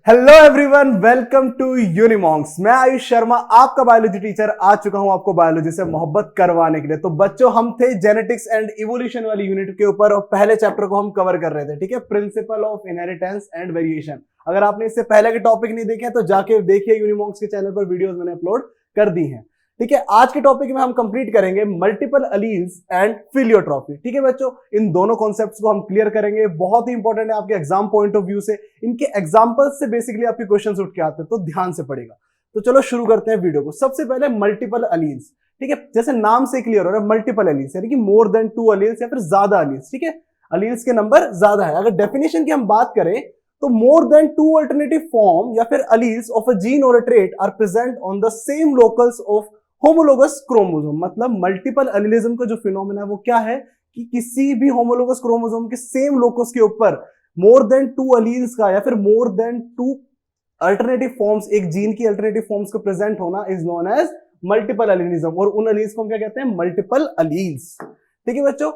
Hello everyone, welcome to Unimonks. मैं आयुष शर्मा, आपका biology teacher आ चुका हूं आपको बायोलॉजी से मोहब्बत करवाने के लिए। तो बच्चों, हम थे जेनेटिक्स एंड इवोल्यूशन वाली यूनिट के ऊपर और पहले चैप्टर को हम कवर कर रहे थे, ठीक है, principle of inheritance and variation. अगर आपने इससे पहले के टॉपिक नहीं देखे तो जाके देखिए, यूनिमॉन्क्स के चैनल पर वीडियोस मैंने अपलोड कर दी हैं, ठीक है। आज के टॉपिक में हम कंप्लीट करेंगे मल्टीपल अलील्स एंड फिलियोट्रॉपी, ठीक है बच्चों। इन दोनों कॉन्सेप्ट्स को हम क्लियर करेंगे, बहुत ही इंपॉर्टेंट है आपके एग्जाम पॉइंट ऑफ व्यू से। इनके एग्जांपल्स से बेसिकली आपके क्वेश्चंस उठ के आते हैं, तो ध्यान से पढ़ेगा। तो चलो शुरू करते हैं वीडियो को। सबसे पहले मल्टीपल अलील्स, ठीक है, जैसे नाम से क्लियर हो रहा है, मल्टीपल अलील्स यानी कि मोर देन 2 अलील्स या फिर ज्यादा अलील्स, ठीक है, अलील्स के नंबर ज्यादा है। अगर डेफिनेशन की हम बात करें तो मोर देन 2 अल्टरनेटिव फॉर्म या फिर अलील्स ऑफ अ जीन और a trait are present on the same locals of homologous chromosome. मतलब मल्टीपल एलिलिज्म का जो फिनोमेना है वो क्या है कि किसी भी होमोलोगस क्रोमोसोम के सेम लोकस के ऊपर मोर देन 2 अलील्स का या फिर मोर देन 2 अल्टरनेटिव फॉर्म्स, एक जीन की अल्टरनेटिव फॉर्म्स का प्रेजेंट होना is known as multiple allelism. और उन अलील्स को हम क्या कहते हैं? मल्टीपल अलील्स, ठीक है बच्चों।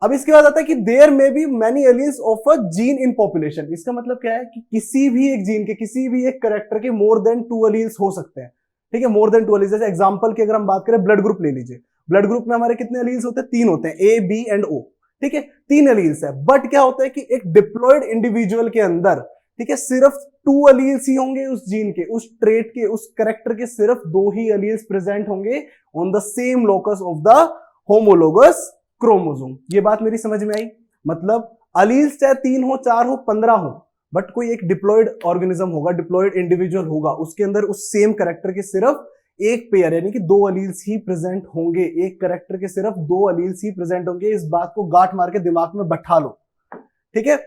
अब इसके बाद आता है कि देयर में be many alleles of a gene in population. इसका मतलब क्या है कि किसी भी एक जीन के, किसी भी एक कैरेक्टर के मोर देन 2 अलील्स हो सकते हैं, ठीक है, मोर देन 2 अलील्स। जैसे एग्जांपल की अगर हम बात करें, ब्लड ग्रुप ले लीजिए। ब्लड ग्रुप में हमारे कितने अलील्स होते हैं? 3 होते हैं, ए, बी एंड ओ, ठीक है, 3 अलील्स है। बट क्या होता है कि एक डिप्लॉयड इंडिविजुअल के अंदर, ठीक है, सिर्फ 2 अलील्स ही होंगे उस जीन के, उस ट्रेट के, उस कैरेक्टर के सिर्फ 2 ही अलील्स प्रेजेंट होंगे on the same locus of the homologous chromosome. ये बात मेरी समझ में आई? मतलब अलील्स चाहे 3 हो, 4 हो, 15 हो, बट कोई एक डिप्लॉयड ऑर्गेनिज्म होगा, डिप्लॉयड इंडिविजुअल होगा, उसके अंदर उस सेम कैरेक्टर के सिर्फ एक पेयर यानी कि 2 अलील्स ही प्रेजेंट होंगे। एक कैरेक्टर के सिर्फ 2 अलील्स ही प्रेजेंट होंगे। इस बात को गांठ मार के दिमाग में बैठा लो, ठीक है।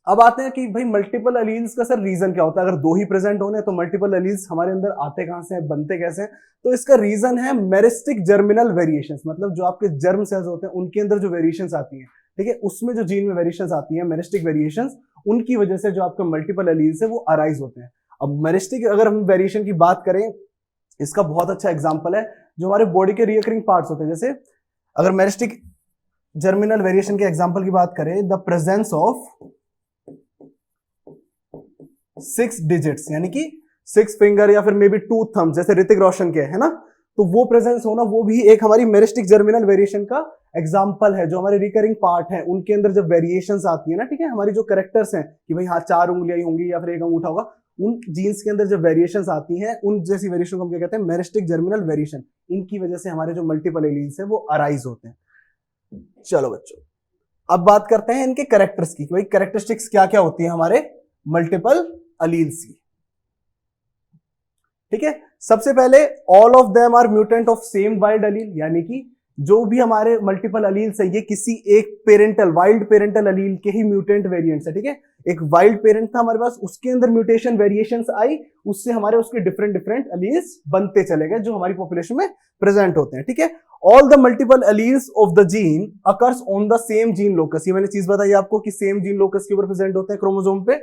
अब आते हैं कि भाई मल्टीपल अलील्स का सर रीजन क्या होता है? अगर 2 ही प्रेजेंट होने तो मल्टीपल अलील्स हमारे अंदर आते कहां से हैं, बनते कैसे हैं? तो इसका रीजन है मेरिस्टिक जर्मिनल वेरिएशंस। मतलब जो आपके जर्म सेल्स होते हैं उनके अंदर जो वेरिएशंस आती हैं, ठीक है, उसमें जो जीन में वेरिएशंस आती हैं, मेरिस्टिक वेरिएशंस, उनकी वजह से जो आपका मल्टीपल अलील्स है वो अराइज होते हैं। अब मेरिस्टिक अगर हम वेरिएशन की बात करें, इसका बहुत अच्छा एग्जांपल है जो हमारे बॉडी के रिकरिंग पार्ट्स होते हैं। जैसे अगर मेरिस्टिक जर्मिनल वेरिएशन के एग्जांपल की बात करें, द प्रेजेंस ऑफ 6 डिजिट्स यानी कि 6 फिंगर या फिर मे बी 2 थंब, जैसे ऋतिक रोशन के है ना, तो वो प्रेजेंस होना वो भी एक हमारी मेरिस्टिक जर्मिनल वेरिएशन का एग्जांपल है। जो हमारे रिकरिंग पार्ट है उनके अंदर जब वेरिएशंस आती है ना, ठीक है, हमारी जो कैरेक्टर्स हैं कि भाई हाँ 4 उंगलियां होंगी या फिर 1 अंगूठा होगा, उन जीन्स के अंदर जब वेरिएशंस आती हैं, उन जैसी वेरिएशन को हम क्या कहते हैं? Meristic germinal variation. इनकी वजह से हमारे जो मल्टीपल एलील्स है वो अराइज होते हैं। चलो बच्चों, अब बात करते हैं इनके कैरेक्टर्स की, भाई कैरेक्टरिस्टिक्स क्या क्या होती है हमारे मल्टीपल अलील्स की, ठीक है। सबसे पहले all of them are mutant of same wild allele, यानी कि जो भी हमारे मल्टीपल अलील्स है ये किसी एक पेरेंटल, वाइल्ड पेरेंटल अलील के ही म्यूटेंट वेरिएंट्स है, ठीक है। एक वाइल्ड पेरेंट था हमारे पास, उसके अंदर म्यूटेशन वेरिएशंस आई, उससे हमारे उसके डिफरेंट डिफरेंट अलील्स बनते चले गए जो हमारी पॉपुलेशन में प्रेजेंट होते हैं, ठीक है। All the multiple alleles of the gene occurs on the same gene locus. ये मैंने चीज बताई आपको कि सेम जीन लोकस के ऊपर प्रेजेंट होते हैं क्रोमोसोम पे।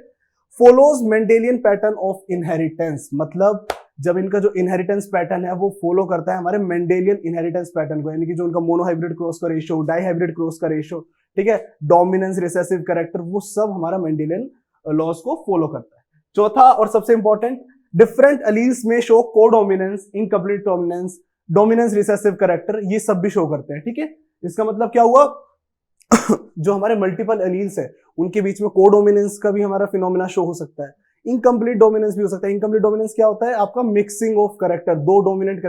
Follows Mendelian pattern of inheritance, मतलब जब इनका जो इनहेरिटेंस पैटर्न है वो फॉलो करता है हमारे मेंडेलियन इनहेरिटेंस पैटर्न को, यानी कि जो उनका मोनोहाइब्रिड क्रॉस का रेशियो, डाईहाइब्रिड क्रॉस का रेशियो, ठीक है, डोमिनेंस, रिसेसिव कैरेक्टर, वो सब हमारा मेंडेलियन लॉज को फॉलो करता है। चौथा और सबसे इंपॉर्टेंट, डिफरेंट अलील्स में show codominance, incomplete dominance, dominance, recessive character, ये सब भी शो करते हैं, ठीक है। इसका मतलब क्या हुआ? जो हमारे मल्टीपल अलील्स है उनके बीच में कोडोमिनेंस का भी हमारा फिनोमेना शो हो सकता है, इनकम्प्लीट डोमिनेंस भी हो सकता है। इनकम्प्लीट डोमिनेंस क्या होता है? आपका mixing of character, 2 dominant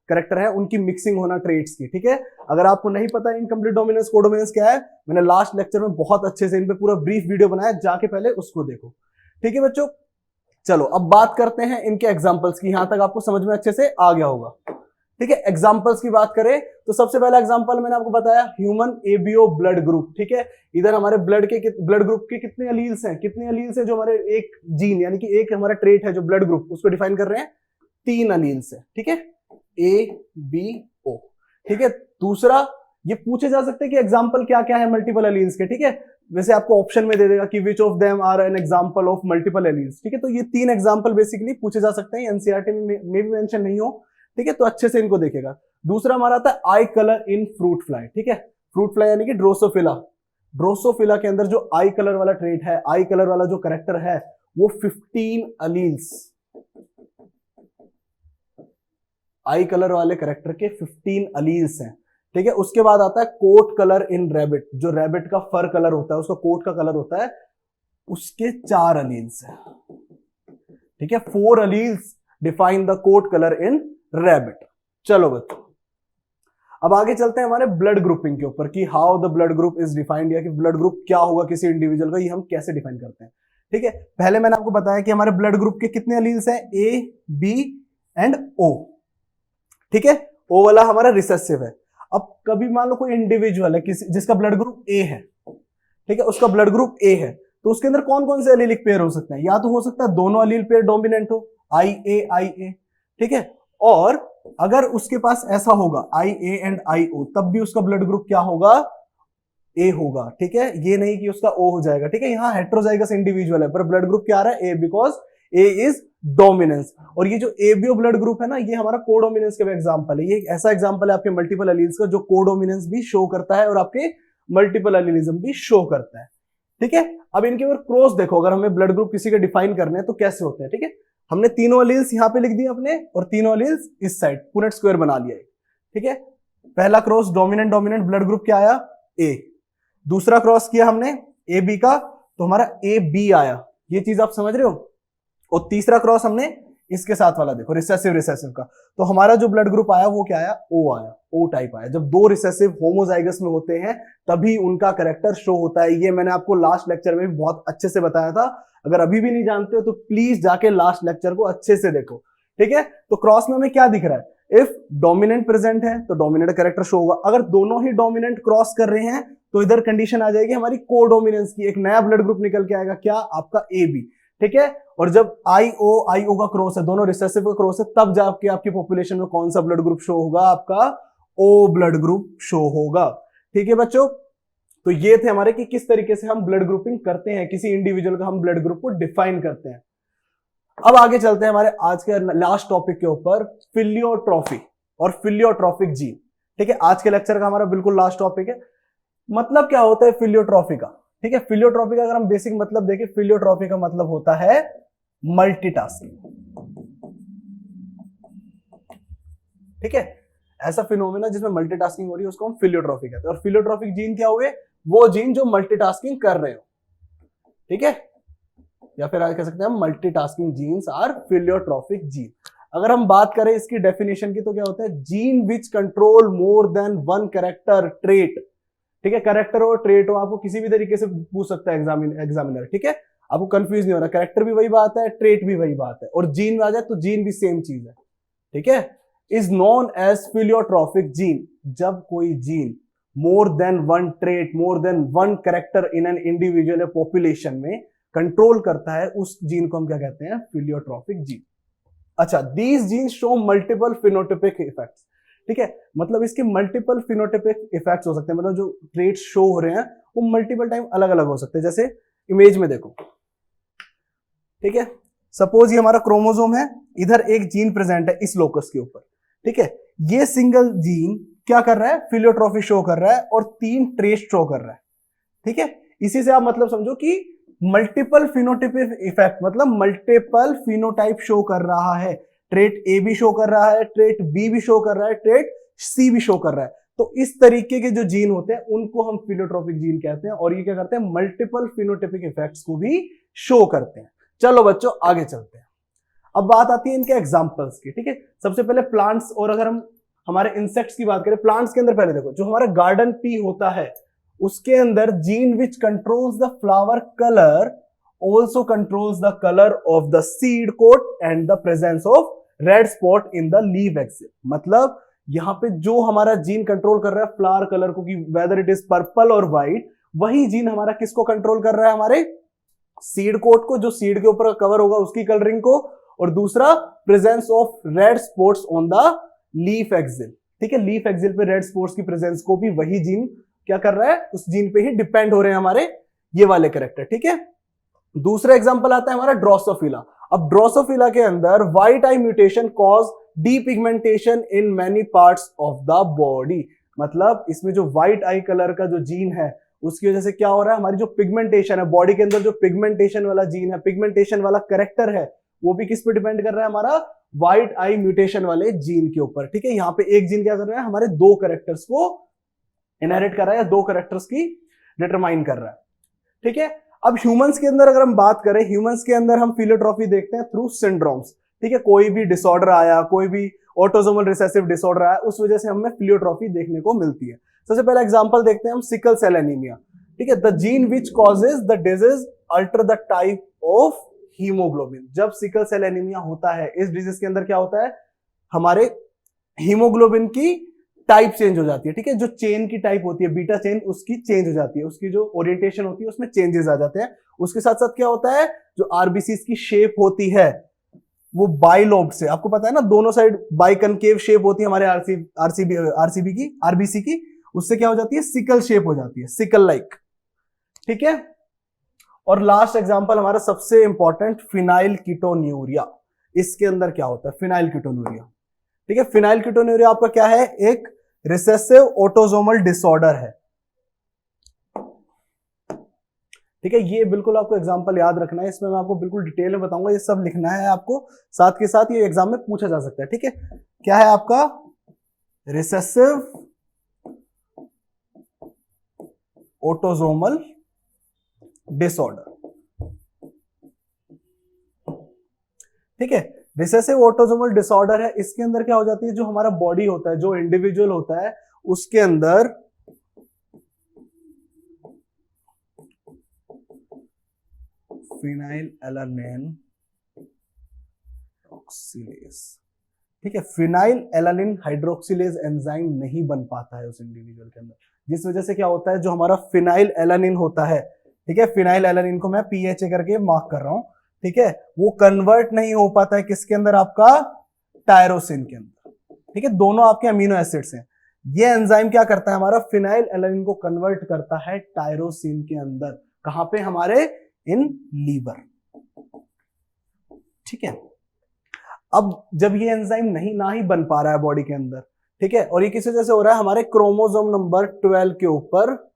character है उनकी मिक्सिंग होना ट्रेट्स की, ठीक है। अगर आपको नहीं पता इनकम्प्लीट डोमिनेंस कोडोमिनेंस क्या है, मैंने लास्ट लेक्चर में बहुत अच्छे से इन पे पूरा ब्रीफ वीडियो बनाया, जाके पहले उसको देखो, ठीक है बच्चों। चलो अब बात करते हैं इनके एग्जांपल्स की। यहां तक आपको समझ में अच्छे से आ गया होगा, ठीक है। एग्जांपल्स की बात करें तो सबसे पहला एग्जांपल मैंने आपको बताया ह्यूमन एबीओ ब्लड ग्रुप, ठीक है। इधर हमारे ब्लड ग्रुप के कितने अलील्स हैं? कितने अलील्स हैं जो हमारे एक जीन यानी कि एक हमारा ट्रेट है जो ब्लड ग्रुप, उसको डिफाइन कर रहे हैं, 3 अलील्स है, ठीक है, ए बी ओ, ठीक है। दूसरा, ये पूछे जा सकते हैं कि एग्जांपल क्या क्या है मल्टीपल अलील्स के, ठीक है। वैसे आपको ऑप्शन में दे देगा कि which of them are an example of multiple alleles, ठीक है। तो ये 3 एग्जांपल बेसिकली पूछे जा सकते हैं, एनसीईआरटी में भी मेंशन नहीं हो, ठीक है, तो अच्छे से इनको देखेगा। दूसरा हमारा आता है आई कलर इन फ्रूट फ्लाई, ठीक है। फ्रूट फ्लाई यानी कि ड्रोसोफिला, ड्रोसोफिला के अंदर जो आई कलर वाला ट्रेट है, आई कलर वाला जो कैरेक्टर है, वो 15 अलील्स, आई कलर वाले कैरेक्टर के 15 अलील्स हैं, ठीक है। उसके बाद आता है कोट कलर इन रैबिट, जो रैबिट का फर कलर होता है, उसका कोट का कलर होता है, उसके 4 अलील्स हैं, ठीक है। 4 alleles define the coat colour in rabbit. चलो बच्चों, अब आगे चलते हैं हमारे ब्लड ग्रुपिंग के ऊपर कि how the blood group is defined, या कि ब्लड ग्रुप क्या होगा किसी इंडिविजुअल का, ये हम कैसे डिफाइन करते हैं, ठीक है। पहले मैंने आपको बताया कि हमारे ब्लड ग्रुप के कितने अलील्स हैं, ए, बी एंड ओ, ठीक है। ओ वाला हमारा रिसेसिव है। अब कभी मान लो कोई इंडिविजुअल है किसी जिसका ब्लड ग्रुप ए है, ठीक है, उसका ब्लड ग्रुप ए है, तो उसके अंदर कौन कौन से अलीलिक पेयर हो सकते हैं, या तो हो सकता है दोनों अलील पेयर डोमिनेंट हो, आई ए, ठीक है। और अगर उसके पास ऐसा होगा आई ए एंड आई ओ, तब भी उसका ब्लड ग्रुप क्या होगा, ए होगा, ठीक है। ये नहीं कि उसका ओ हो जाएगा, ठीक है। यहाँ हेट्रोजाइगस इंडिविजुअल है पर ब्लड ग्रुप क्या आ रहा है, ए, बिकॉज ए इज डोमिनेंस। और ये जो एबीओ ब्लड ग्रुप है ना, ये हमारा कोडोमिनेंस का एग्जांपल है। ये एक ऐसा एग्जांपल है आपके मल्टीपल अलील्स का जो कोडोमिनेंस भी शो करता है और आपके मल्टीपल अलीलिज्म भी शो करता है, ठीक है। अब इनके ऊपर क्रॉस देखो, अगर हमें ब्लड ग्रुप किसी के डिफाइन करने हैं तो कैसे होते हैं, ठीक है। हमने तीनों अलील्स यहां पे लिख दिए अपने, और तीनों अलील्स इस साइड पुनेट स्क्वायर बना लिया, ठीक है। पहला क्रॉस डोमिनेंट ब्लड ग्रुप क्या आया, ए। दूसरा क्रॉस किया हमने ए बी का, तो हमारा ए बी आया, ये चीज आप समझ रहे हो। और तीसरा क्रॉस हमने इसके साथ वाला देखो रिसेसिव का, तो हमारा जो ब्लड ग्रुप आया वो क्या आया, ओ आया, ओ टाइप आया। जब दो रिसेसिव होमोजाइगस में होते हैं तभी उनका कैरेक्टर शो होता है। ये मैंने आपको लास्ट लेक्चर में भी बहुत अच्छे से बताया था। अगर अभी भी नहीं जानते हो तो प्लीज जाके लास्ट लेक्चर को अच्छे से देखो, ठीक है। तो क्रॉस में हमें क्या दिख रहा है, इफ डोमिनेंट प्रेजेंट है तो डोमिनेंट कैरेक्टर शो होगा। अगर दोनों ही डोमिनेंट क्रॉस कर रहे हैं तो इधर कंडीशन आ जाएगी हमारी कोडोमिनेंस की, एक नया ब्लड ग्रुप निकल के आएगा, क्या, आपका ए बी, ठीक है। और जब आईओ का क्रॉस है, दोनों रिसेसिव का क्रॉस है, तब जाके आपकी पॉपुलेशन में कौन सा ब्लड ग्रुप शो होगा, आपका ओ ब्लड ग्रुप शो होगा, ठीक है बच्चों। तो ये थे हमारे कि किस तरीके से हम ब्लड ग्रुपिंग करते हैं, किसी इंडिविजुअल का हम ब्लड ग्रुप को डिफाइन करते हैं। अब आगे चलते हैं हमारे आज के लास्ट टॉपिक के ऊपर, फिलियोट्रॉफी और फिलियोट्रॉफिक जीन, ठीक है। आज के लेक्चर का हमारा बिल्कुल लास्ट टॉपिक है। मतलब क्या होता है फिलियोट्रॉफी का, ठीक है। फिलियोट्रॉफी का अगर हम बेसिक मतलब देखें, फिलियोट्रॉफी का मतलब होता है मल्टीटास्किंग, ठीक है। ऐसा फिनोमेना जिसमें मल्टीटास्किंग हो रही है उसको हम फिलियोट्रॉफी कहते हैं। और फिलियोट्रॉफिक जीन क्या हुए, वो जीन जो मल्टीटास्किंग कर रहे हो, ठीक है, या फिर आगे कह सकते हैं हम मल्टीटास्किंग जीन्स आर फिलियोट्रॉफिक जीन। अगर हम बात करें इसकी डेफिनेशन की तो क्या होता है, gene which control more than one character trait, ठीक है। कैरेक्टर और ट्रेट हो, आपको किसी भी तरीके से पूछ सकता है एग्जामिनर, ठीक है। आपको कंफ्यूज नहीं होना, कैरेक्टर भी वही बात है, ट्रेट भी वही बात है, और जीन आ जाए तो जीन भी सेम चीज है, ठीक है। इज नोन एज फिलियोट्रॉफिक जीन, जब कोई gene more than one trait, more than one character in an individual population में कंट्रोल करता है, उस जीन को हम क्या कहते हैं, फिलियोट्रॉफिक जीन। अच्छा, these genes show multiple phenotypic effects, ठीक है। मतलब इसके मल्टीपल फिनोटाइपिक इफेक्ट्स हो सकते हैं, मतलब जो ट्रेट्स शो हो रहे हैं वो मल्टीपल टाइम अलग अलग हो सकते हैं। जैसे इमेज में देखो, ठीक है, सपोज ये हमारा क्रोमोसोम है, इधर एक जीन प्रेजेंट है इस लोकस के ऊपर, ठीक है। ये सिंगल जीन क्या कर रहा है, फिलियोट्रॉफी शो कर रहा है और 3 ट्रेट शो कर रहा है, ठीक है। इसी से आप मतलब समझो कि मल्टीपल फिनोटाइपिक इफेक्ट मतलब मल्टीपल फिनोटाइप शो कर रहा है। ट्रेट ए भी शो कर रहा है, ट्रेट बी भी शो कर रहा है, ट्रेट सी भी शो कर रहा है। तो इस तरीके के जो जीन होते हैं उनको हम फिलियोट्रॉपिक जीन कहते हैं, और ये क्या करते हैं, मल्टीपल फिनोटाइपिक इफेक्ट्स को भी शो करते हैं। चलो बच्चों आगे चलते हैं। अब बात आती है इनके एग्जांपल्स की, ठीक है। सबसे पहले प्लांट्स, और अगर हम हमारे इंसेक्ट्स की बात करें, प्लांट्स के अंदर पहले देखो, जो हमारा गार्डन पी होता है उसके अंदर gene which controls the flower colour also controls the color of the seed coat and the presence of red spot in the leaf axil। मतलब यहां पे जो हमारा जीन कंट्रोल कर रहा है फ्लावर कलर को, कि वेदर इट इज पर्पल और व्हाइट, वही जीन हमारा किसको कंट्रोल कर रहा है, हमारे सीड कोट को, जो सीड के ऊपर कवर होगा उसकी कलरिंग को, और दूसरा presence of red spots on the leaf axil, ठीक है। लीफ एक्सिल पे रेड स्पॉट्स की प्रेजेंस को भी वही जीन क्या कर रहा है, उस जीन पे ही डिपेंड हो रहे हैं हमारे ये वाले कैरेक्टर, ठीक है। दूसरा एग्जांपल आता है हमारा ड्रोसोफिला। अब ड्रोसोफिला के अंदर white I mutation cause depigmentation in many parts of the body. मतलब इसमें जो व्हाइट आई कलर का जो जीन है उसकी वजह से क्या हो रहा है, हमारी जो पिगमेंटेशन है बॉडी के अंदर, जो पिगमेंटेशन वाला जीन है, पिगमेंटेशन वाला कैरेक्टर है, वो भी किस पे डिपेंड कर रहा है, हमारा व्हाइट आई म्यूटेशन वाले जीन के ऊपर। ठीक है, यहाँ पे एक जीन क्या कर रहा है, हमारे दो कैरेक्टर्स को इनहेरिट कर रहा है या दो कैरेक्टर्स की डिटरमाइन कर रहा है। ठीक है, अब ह्यूमंस के अंदर अगर हम बात करें, ह्यूमंस के अंदर हम फिलियोट्रॉफी देखते हैं थ्रू सिंड्रोम्स। ठीक है, कोई भी डिसऑर्डर आया, कोई भी ऑटोसोमल रिसेसिव डिसऑर्डर आया, उस वजह से हमें फिलियोट्रॉफी देखने को मिलती है। सबसे पहला एग्जांपल देखते हैं हम, सिकल सेल एनीमिया। ठीक है, the gene which causes the disease alter the type of haemoglobin. जब सिकल सेल एनीमिया होता है, इस डिजीज के अंदर क्या होता है, हमारे हीमोग्लोबिन की टाइप चेंज हो जाती है। ठीक है, जो चेन की टाइप होती है बीटा चेन, उसकी चेंज हो जाती है, उसकी जो ओरिएंटेशन होती है उसमें चेंजेस आ जाते हैं। उसके साथ साथ क्या होता है, जो आरबीसी की शेप होती है वो बाइलोब से, आपको पता है ना, दोनों साइड बाइकनकेव शेप होती है हमारे आरबीसी की, उससे क्या हो जाती है, सिकल शेप हो जाती है, सिकल लाइक। ठीक है, और लास्ट एग्जांपल हमारा सबसे इंपॉर्टेंट, फिनाइल कीटोन्यूरिया। इसके अंदर क्या होता है, फिनाइल कीटोन्यूरिया। ठीक है, फिनाइल कीटोन्यूरिया आपका क्या है, एक रिसेसिव ऑटोसोमल डिसऑर्डर है। ठीक है, ये बिल्कुल आपको एग्जांपल याद रखना है, इसमें मैं आपको बिल्कुल डिटेल में बताऊंगा, ये सब लिखना है आपको, साथ के साथ ये एग्जाम में पूछा जा सकता है। ठीक है, क्या है आपका, रिसेसिव ऑटोसोमल डिसऑर्डर। ठीक है, रिसेसिव ऑटोसोमल डिसऑर्डर है, इसके अंदर क्या हो जाती है, जो हमारा बॉडी होता है, जो इंडिविजुअल होता है, उसके अंदर फिनाइल एलानिन हाइड्रोक्सिलेज। ठीक है, फिनाइल एलानिन हाइड्रोक्सिलेज एंजाइम नहीं बन पाता है उस इंडिविजुअल के अंदर, जिस वजह से क्या होता है, जो हमारा फिनाइल एलानिन होता है, ठीक है, फिनाइल एलानिन को मैं पीएचए करके मार्क कर रहा हूं, ठीक है, वो कन्वर्ट नहीं हो पाता है किसके अंदर, आपका टायरोसिन के अंदर। ठीक है, दोनों आपके अमीनो एसिड्स हैं। ये एंजाइम क्या करता है, हमारा फिनाइल एलानिन को कन्वर्ट करता है टायरोसिन के अंदर। कहां पे, हमारे इन लीवर। ठीक है, अब जब ये एंजाइम ना ही बन पा रहा है बॉडी के अंदर, ठीक है, और ये किस वजह से हो रहा है, हमारे क्रोमोसोम नंबर 12 के ऊपर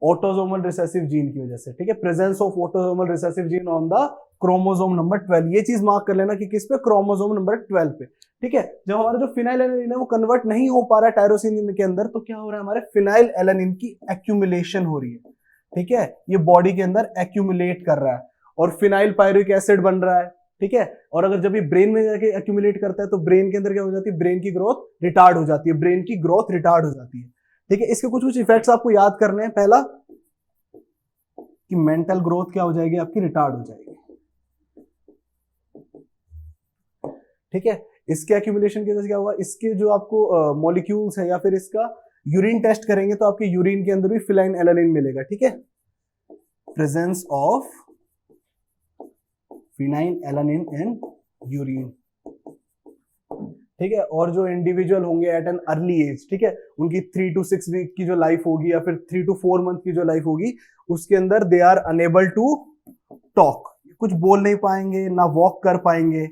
ऑटोसोमल रिसेसिव जीन की वजह से। ठीक है, presence of autosomal recessive gene on the chromosome number 12, ये चीज मार्क कर लेना कि किस पे, क्रोमोसोम नंबर 12 पे। ठीक है, जब हमारा जो फिनाइल एलानिन है वो कन्वर्ट नहीं हो पा रहा है टायरोसिन के अंदर, तो क्या हो रहा है, हमारे फिनाइल एलानिन की एक्यूमुलेशन हो रही है। ठीक है, ये बॉडी के अंदर एक्यूमुलेट कर रहा है और फिनाइल पायरुविक एसिड बन रहा है। ठीक है, और अगर जब ये ब्रेन में जाके एक्यूमुलेट करता है तो ब्रेन के अंदर क्या हो जाती है, ब्रेन की ग्रोथ रिटार्ड हो जाती है, ब्रेन की ग्रोथ रिटार्ड हो जाती है। ठीक है, इसके कुछ इफेक्ट्स आपको याद करने हैं। पहला कि मेंटल ग्रोथ क्या हो जाएगी, आपकी रिटार्ड हो जाएगी। ठीक है, इसके एक्यूमुलेशन की वजह से क्या होगा, इसके जो आपको मॉलिक्यूल्स है या फिर इसका यूरिन टेस्ट करेंगे तो आपके यूरिन के अंदर भी फिनाइल एलानिन मिलेगा। ठीक है, presence of phenyl alanine in urine. ठीक है, और जो इंडिविजुअल होंगे एट एन अर्ली एज, ठीक है, उनकी 3 to 6 वीक की जो लाइफ होगी या फिर 3 to 4 मंथ की जो लाइफ होगी, उसके अंदर they are unable to talk, कुछ बोल नहीं पाएंगे, ना वॉक कर पाएंगे,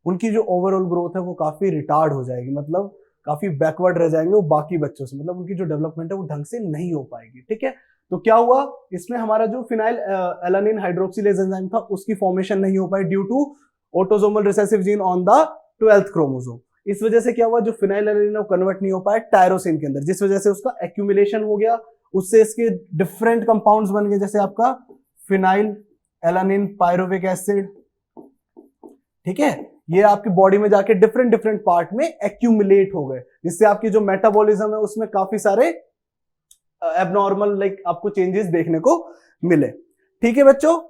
उनकी जो ओवरऑल ग्रोथ है वो काफी रिटार्ड हो जाएगी, मतलब काफी बैकवर्ड रह जाएंगे वो बाकी बच्चों से, मतलब उनकी जो डेवलपमेंट है वो ढंग से नहीं हो पाएगी। ठीक है, तो क्या हुआ, इसमें हमारा जो फिनाइल एलानिन हाइड्रोक्सिलेज एंजाइम था उसकी फॉर्मेशन नहीं हो पाई due to autosomal recessive gene on the 12th chromosome. इस वजह से क्या हुआ, जो फिनाइल एलानिन है कन्वर्ट नहीं हो पाया टायरोसिन के अंदर, जिस वजह से उसका एक्यूमुलेशन हो गया, उससे इसके डिफरेंट कंपाउंड्स बन गए, जैसे आपका फिनाइल एलानिन पायरुविक एसिड। ठीक है, ये आपकी बॉडी में जाके डिफरेंट पार्ट में एक्यूमुलेट हो गए, जिससे आपकी जो मेटाबॉलिज्म है उसमें काफी सारे एबनॉर्मल आपको चेंजेस देखने को मिले। ठीक है बच्चों,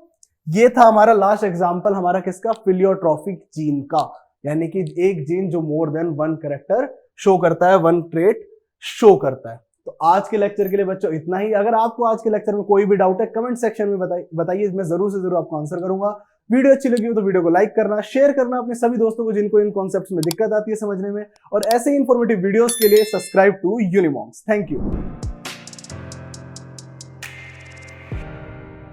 ये था हमारा लास्ट एग्जांपल, हमारा किसका, फिलियोट्रॉफिक जीन का, यानी कि एक जीन जो more than one character show करता है, वन ट्रेट शो करता है। तो आज के लेक्चर के लिए बच्चों इतना ही। अगर आपको आज के लेक्चर में कोई भी डाउट है कमेंट सेक्शन में बताइए, मैं जरूर से जरूर आपको आंसर करूंगा। वीडियो अच्छी लगी हो तो वीडियो को लाइक करना, शेयर करना अपने सभी दोस्तों को जिनको इन कॉन्सेप्ट्स में दिक्कत आती है समझने में, और ऐसे ही इंफॉर्मेटिव वीडियोस के लिए subscribe to Unimonks. Thank you.